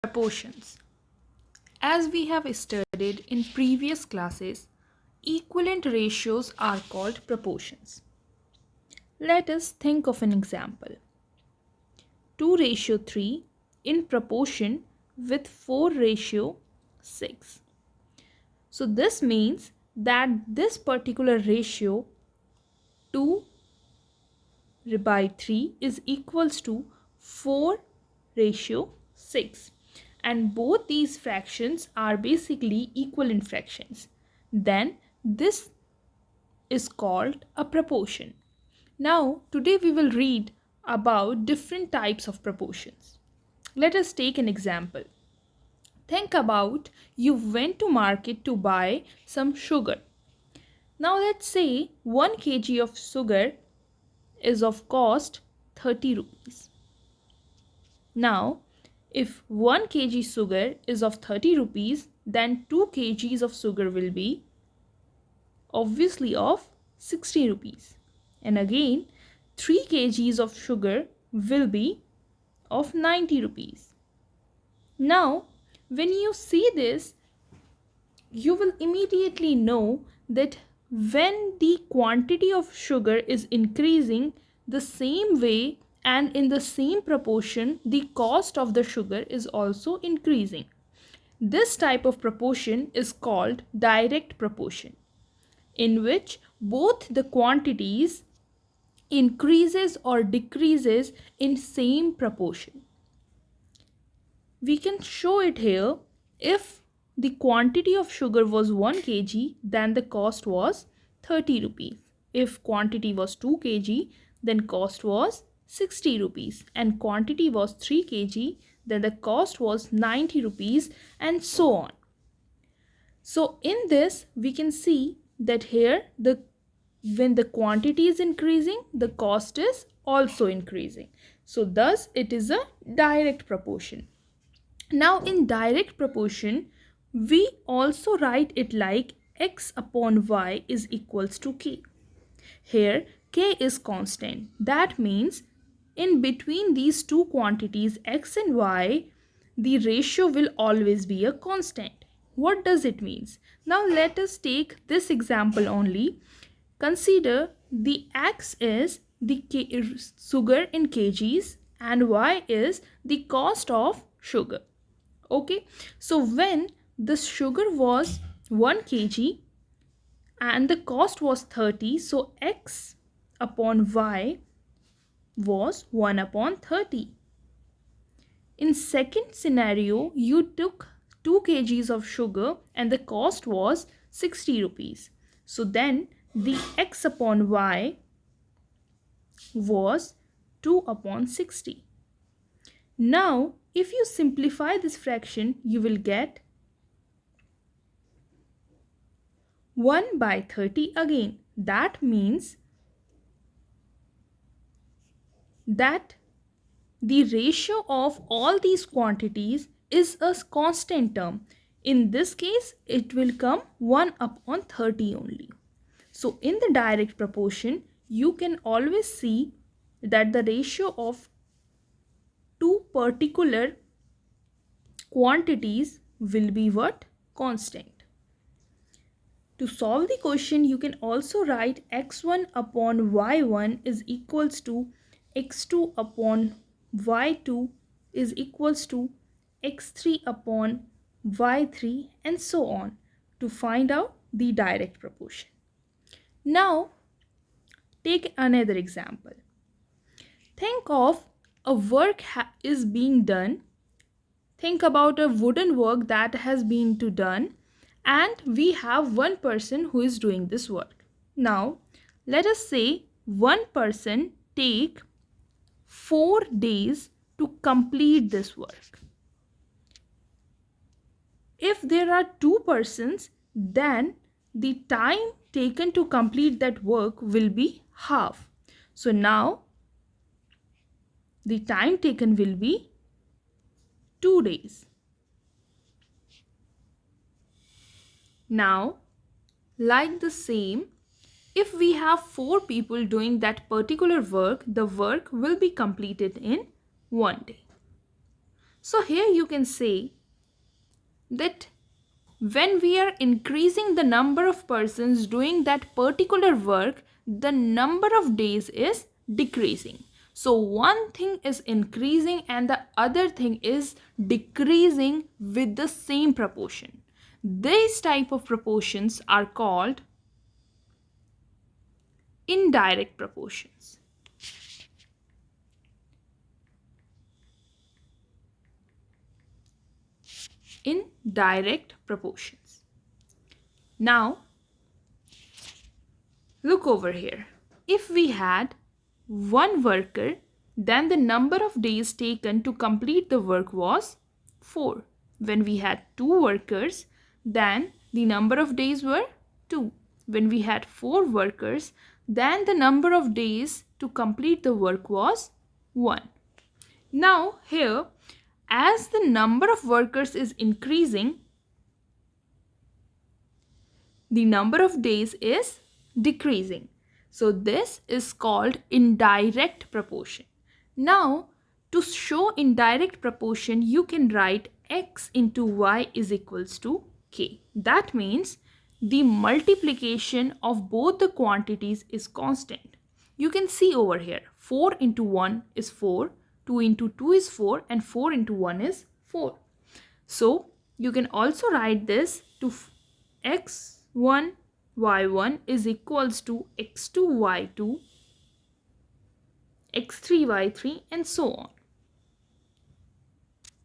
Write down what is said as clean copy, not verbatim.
Proportions. As we have studied in previous classes, equivalent ratios are called proportions. Let us think of an example. 2:3 in proportion with 4:6. So this means that this particular ratio 2/3 is equals to 4:6, and both these fractions are basically equivalent fractions. Then this is called a proportion. Now today we will read about different types of proportions. Let us take an example. Think about you went to market to buy some sugar. Now let's say 1 kg of sugar is of cost 30 rupees. Now if 1 kg sugar is of 30 rupees, then 2 kgs of sugar will be obviously of 60 rupees. And again 3 kgs of sugar will be of 90 rupees. Now when you see this, you will immediately know that when the quantity of sugar is increasing the same way and in the same proportion, the cost of the sugar is also increasing. This type of proportion is called direct proportion, in which both the quantities increases or decreases in same proportion. We can show it here. If the quantity of sugar was 1 kg, then the cost was 30 rupees. If quantity was 2 kg, then cost was 60 rupees, and quantity was 3 kg, then the cost was 90 rupees, and so on. So in this we can see that here when the quantity is increasing, the cost is also increasing. So thus it is a direct proportion. Now in direct proportion, we also write it like x upon y is equals to k. Here k is constant. That means in between these two quantities x and y, the ratio will always be a constant. What does it mean? Now let us take this example only. Consider the x is the sugar in kgs and y is the cost of sugar. Okay, so when the sugar was 1 kg and the cost was 30, so x upon y was 1 upon 30. In second scenario, you took 2 kgs of sugar and the cost was 60 rupees. So then the x upon y was 2 upon 60. Now if you simplify this fraction, you will get 1 by 30 again. That means that the ratio of all these quantities is a constant term. In this case, it will come 1 upon 30 only. So in the direct proportion, you can always see that the ratio of two particular quantities will be what? Constant. To solve the question, you can also write x1 upon y1 is equals to x2 upon y2 is equals to x3 upon y3 and so on to find out the direct proportion. Now take another example. Think of a work is being done. Think about a wooden work that has been done, and we have one person who is doing this work. Now let us say one person take 4 days to complete this work. If there are 2 persons, then the time taken to complete that work will be half. So now the time taken will be 2 days. Now, like the same, if we have 4 people doing that particular work, the work will be completed in 1 day. So here you can say that when we are increasing the number of persons doing that particular work, the number of days is decreasing. So one thing is increasing and the other thing is decreasing with the same proportion. These type of proportions are called indirect proportions. Indirect proportions. Now, look over here. If we had one worker, then the number of days taken to complete the work was 4. When we had 2 workers, then the number of days were 2. When we had 4 workers, then the number of days to complete the work was 1. Now here, as the number of workers is increasing, the number of days is decreasing. So this is called indirect proportion. Now, to show indirect proportion, you can write x into y is equals to k. That means the multiplication of both the quantities is constant. You can see over here, 4 into 1 is 4, 2 into 2 is 4, and 4 into 1 is 4. So, you can also write this to x1 y1 is equals to x2 y2, x3 y3, and so on.